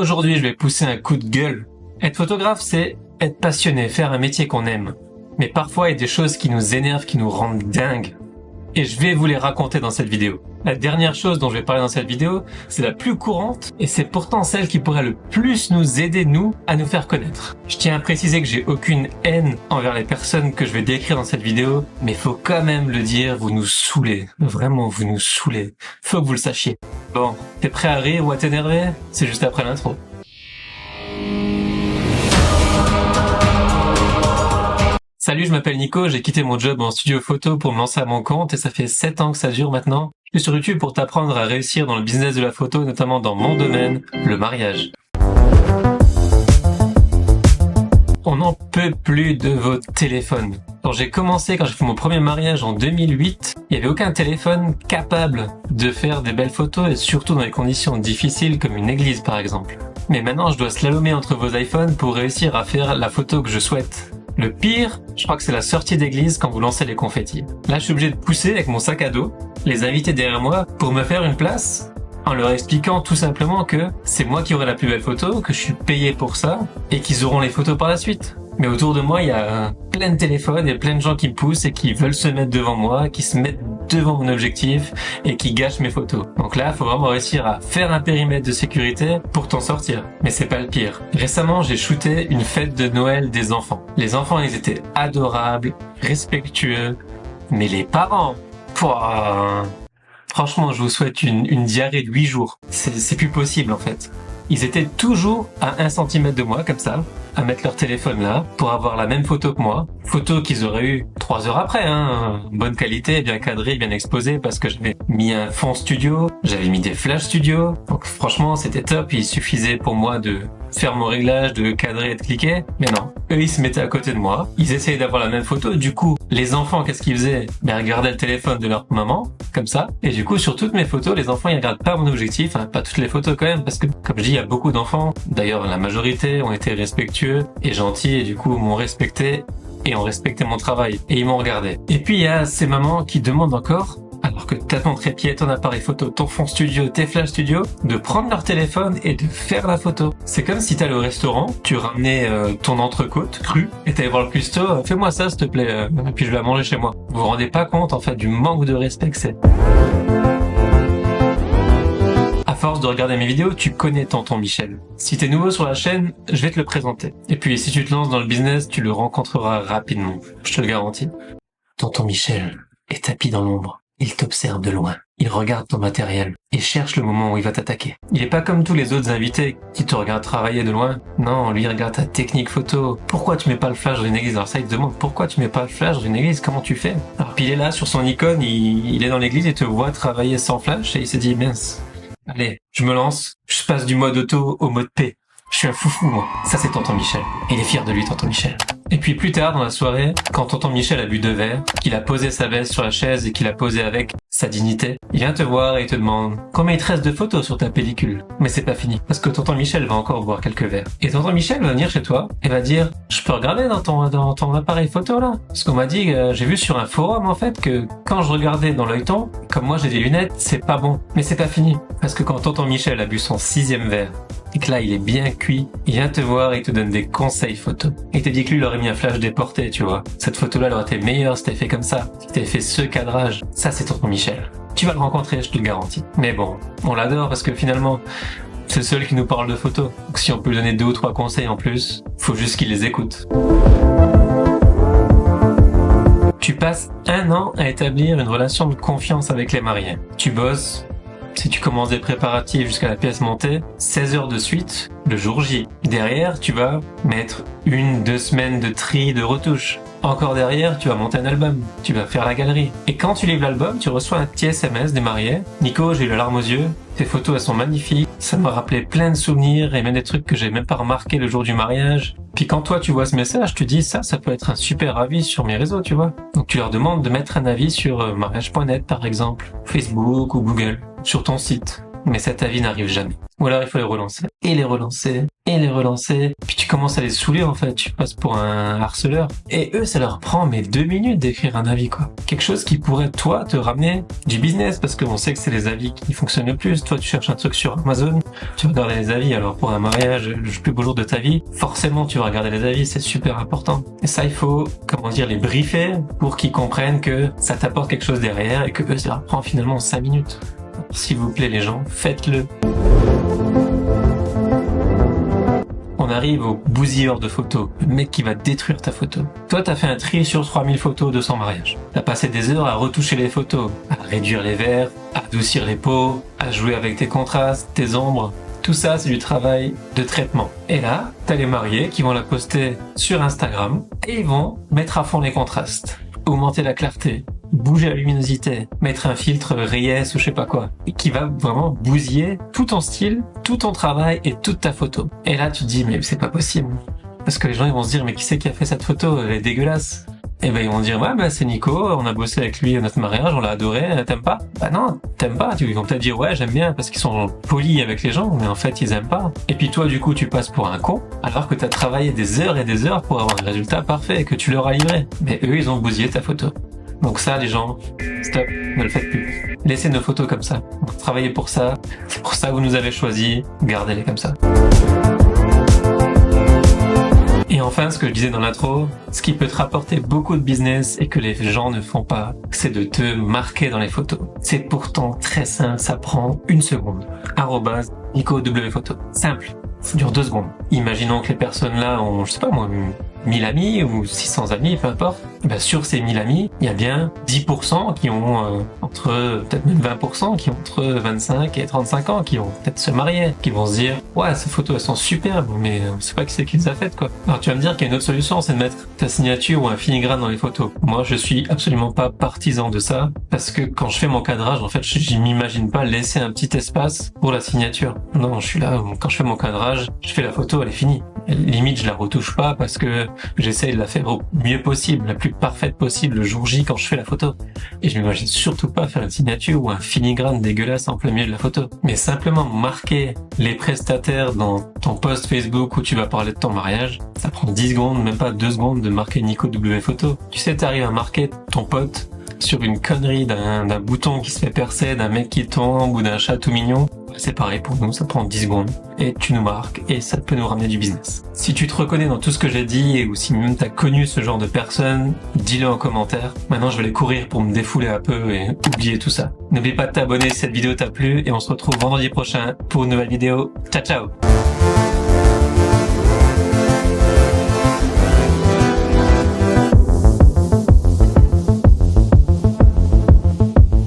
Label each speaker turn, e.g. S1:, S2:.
S1: Aujourd'hui, je vais pousser un coup de gueule. Être photographe, c'est être passionné, faire un métier qu'on aime. Mais parfois, il y a des choses qui nous énervent, qui nous rendent dingues. Et je vais vous les raconter dans cette vidéo. La dernière chose dont je vais parler dans cette vidéo, c'est la plus courante et c'est pourtant celle qui pourrait le plus nous aider, nous, à nous faire connaître. Je tiens à préciser que j'ai aucune haine envers les personnes que je vais décrire dans cette vidéo, mais faut quand même le dire, vous nous saoulez. Vraiment, vous nous saoulez. Faut que vous le sachiez. Bon, t'es prêt à rire ou à t'énerver? C'est juste après l'intro. Salut, je m'appelle Nico, j'ai quitté mon job en studio photo pour me lancer à mon compte et ça fait 7 ans que ça dure maintenant. Je suis sur YouTube pour t'apprendre à réussir dans le business de la photo, notamment dans mon domaine, le mariage. On n'en peut plus de vos téléphones. Quand j'ai fait mon premier mariage en 2008, il n'y avait aucun téléphone capable de faire des belles photos et surtout dans des conditions difficiles comme une église par exemple. Mais maintenant, je dois slalomer entre vos iPhones pour réussir à faire la photo que je souhaite. Le pire, je crois que c'est la sortie d'église quand vous lancez les confettis. Là, je suis obligé de pousser avec mon sac à dos, les invités derrière moi pour me faire une place, en leur expliquant tout simplement que c'est moi qui aurai la plus belle photo, que je suis payé pour ça, et qu'ils auront les photos par la suite. Mais autour de moi, il y a plein de téléphones et plein de gens qui me poussent et qui veulent se mettre devant moi, qui se mettent devant mon objectif et qui gâchent mes photos. Donc là, il faut vraiment réussir à faire un périmètre de sécurité pour t'en sortir. Mais c'est pas le pire. Récemment, j'ai shooté une fête de Noël des enfants. Les enfants, ils étaient adorables, respectueux, mais les parents, pouah, franchement, je vous souhaite une diarrhée de 8 jours. C'est plus possible en fait. Ils étaient toujours à 1 centimètre de moi, comme ça, à mettre leur téléphone là, pour avoir la même photo que moi. Photo qu'ils auraient eu 3 heures après, bonne qualité, bien cadrée, bien exposée, parce que j'avais mis un fond studio, j'avais mis des flash studio. Donc franchement, c'était top, il suffisait pour moi de faire mon réglage, de cadrer et de cliquer. Mais non, eux ils se mettaient à côté de moi, ils essayaient d'avoir la même photo. Du coup, les enfants, qu'est-ce qu'ils faisaient? Regardaient le téléphone de leur maman, comme ça. Et du coup, sur toutes mes photos, les enfants ils regardent pas mon objectif, pas toutes les photos quand même, parce que comme je dis, il y a beaucoup d'enfants. D'ailleurs, la majorité ont été respectueux et gentils et du coup m'ont respecté et ont respecté mon travail et ils m'ont regardé. Et puis il y a ces mamans qui demandent encore, alors que t'as ton trépied, ton appareil photo, ton fond studio, tes flash studio, de prendre leur téléphone et de faire la photo. C'est comme si t'allais au restaurant, tu ramenais ton entrecôte crue et t'allais voir le cuistot, fais-moi ça s'il te plaît, et puis je vais la manger chez moi. Vous vous rendez pas compte en fait du manque de respect que c'est. À force de regarder mes vidéos, tu connais Tonton Michel. Si t'es nouveau sur la chaîne, je vais te le présenter. Et puis si tu te lances dans le business, tu le rencontreras rapidement. Je te le garantis. Tonton Michel est tapis dans l'ombre. Il t'observe de loin. Il regarde ton matériel et cherche le moment où il va t'attaquer. Il est pas comme tous les autres invités qui te regardent travailler de loin. Non, lui il regarde ta technique photo. Pourquoi tu mets pas le flash dans une église? Alors ça, il te demande pourquoi tu mets pas le flash dans une église? Comment tu fais? Alors puis il est là sur son icône, il est dans l'église et te voit travailler sans flash et il se dit mince. Allez, je me lance, je passe du mode auto au mode P. Je suis un foufou, moi. Ça, c'est Tonton Michel. Il est fier de lui, Tonton Michel. Et puis plus tard, dans la soirée, quand Tonton Michel a bu 2 verres, qu'il a posé sa veste sur la chaise et qu'il a posé avec sa dignité, il vient te voir et il te demande combien il te reste de photos sur ta pellicule. Mais c'est pas fini, parce que Tonton Michel va encore boire quelques verres. Et Tonton Michel va venir chez toi et va dire je peux regarder dans ton appareil photo là? Parce qu'on m'a dit, j'ai vu sur un forum en fait que quand je regardais dans l'œilleton, comme moi j'ai des lunettes, c'est pas bon. Mais c'est pas fini, parce que quand Tonton Michel a bu son 6e verre, et que là il est bien cuit, il vient te voir et il te donne des conseils photos. Et il te dit que lui il aurait mis un flash déporté, tu vois. Cette photo-là elle aurait été meilleure si t'avais fait comme ça, si t'avais fait ce cadrage. Ça c'est Tonton Michel. Tu vas le rencontrer, je te le garantis. Mais bon, on l'adore parce que finalement, c'est le seul qui nous parle de photos. Donc si on peut lui donner 2 ou 3 conseils en plus, faut juste qu'il les écoute. Tu passes 1 an à établir une relation de confiance avec les mariés. Tu bosses. Si tu commences des préparatifs jusqu'à la pièce montée, 16 heures de suite, le jour J. Derrière, tu vas mettre 1-2 semaines de tri, de retouche. Encore derrière, tu vas monter un album, tu vas faire la galerie. Et quand tu livres l'album, tu reçois un petit SMS des mariés. Nico, j'ai eu la larme aux yeux, tes photos elles sont magnifiques, ça m'a rappelé plein de souvenirs et même des trucs que j'ai même pas remarqué le jour du mariage. Puis quand toi tu vois ce message, tu dis ça peut être un super avis sur mes réseaux, tu vois. Donc tu leur demandes de mettre un avis sur mariage.net par exemple, Facebook ou Google, sur ton site. mais cet avis n'arrive jamais. Ou alors il faut les relancer, et les relancer, et les relancer, puis tu commences à les saouler en fait, tu passes pour un harceleur. Et eux, ça leur prend 2 minutes d'écrire un avis quoi. Quelque chose qui pourrait, toi, te ramener du business, parce qu'on sait que c'est les avis qui fonctionnent le plus. Toi, tu cherches un truc sur Amazon, tu vas regarder les avis, alors pour un mariage, le plus beau jour de ta vie, forcément tu vas regarder les avis, c'est super important. Et ça, il faut, les briefer pour qu'ils comprennent que ça t'apporte quelque chose derrière et que eux, ça leur prend finalement 5 minutes. S'il vous plaît les gens, faites-le. On arrive au bousilleur de photos, le mec qui va détruire ta photo. Toi, t'as fait un tri sur 3000 photos de son mariage. T'as passé des heures à retoucher les photos, à réduire les verts, à adoucir les peaux, à jouer avec tes contrastes, tes ombres. Tout ça, c'est du travail de traitement. Et là, t'as les mariés qui vont la poster sur Instagram et ils vont mettre à fond les contrastes, augmenter la clarté, bouger la luminosité, mettre un filtre Ries ou je sais pas quoi, qui va vraiment bousiller tout ton style, tout ton travail et toute ta photo. Et là, tu te dis, mais c'est pas possible. Parce que les gens, ils vont se dire, mais qui c'est qui a fait cette photo? Elle est dégueulasse. Et ben, ils vont dire, ouais, c'est Nico, on a bossé avec lui à notre mariage, on l'a adoré, t'aimes pas? Bah non, t'aimes pas. Ils vont peut-être dire, ouais, j'aime bien parce qu'ils sont polis avec les gens, mais en fait, ils aiment pas. Et puis toi, du coup, tu passes pour un con, alors que t'as travaillé des heures et des heures pour avoir un résultat parfait que tu leur as livré. Mais eux, ils ont bousillé ta photo. Donc ça, les gens, stop, ne le faites plus. Laissez nos photos comme ça. Travaillez pour ça. C'est pour ça que vous nous avez choisis. Gardez-les comme ça. Et enfin, ce que je disais dans l'intro, ce qui peut te rapporter beaucoup de business et que les gens ne font pas, c'est de te marquer dans les photos. C'est pourtant très simple, ça prend 1 seconde. @NicoWPhoto. Simple. Ça dure 2 secondes. Imaginons que les personnes là ont, je sais pas moi, 1000 amis ou 600 amis, peu importe. Ben, sur ces 1000 amis, il y a bien 10% qui ont peut-être même 20% qui ont entre 25 et 35 ans, qui vont peut-être se marier, qui vont se dire ouais, ces photos elles sont superbes, mais on sait pas qui c'est qui les a faites quoi. Alors tu vas me dire qu'il y a une autre solution, c'est de mettre ta signature ou un filigrane dans les photos. Moi je suis absolument pas partisan de ça, parce que quand je fais mon cadrage, en fait je m'imagine pas laisser un petit espace pour la signature. Non, je suis là, quand je fais mon cadrage, je fais la photo, elle est finie. Limite je la retouche pas parce que j'essaye de la faire au mieux possible, la plus parfaite possible le jour J quand je fais la photo. Et je m'imagine surtout pas faire une signature ou un filigrane dégueulasse en plein milieu de la photo. Mais simplement marquer les prestataires dans ton post Facebook où tu vas parler de ton mariage, ça prend 10 secondes, même pas 2 secondes de marquer NicoWPhoto. Tu sais, t'arrives à marquer ton pote sur une connerie d'un bouton qui se fait percer, d'un mec qui tombe ou d'un chat tout mignon. C'est pareil pour nous, ça prend 10 secondes et tu nous marques et ça peut nous ramener du business. Si tu te reconnais dans tout ce que j'ai dit ou si même t'as connu ce genre de personnes, dis-le en commentaire. Maintenant je vais aller courir pour me défouler un peu et oublier tout ça. N'oublie pas de t'abonner si cette vidéo t'a plu et on se retrouve vendredi prochain pour une nouvelle vidéo. Ciao ciao!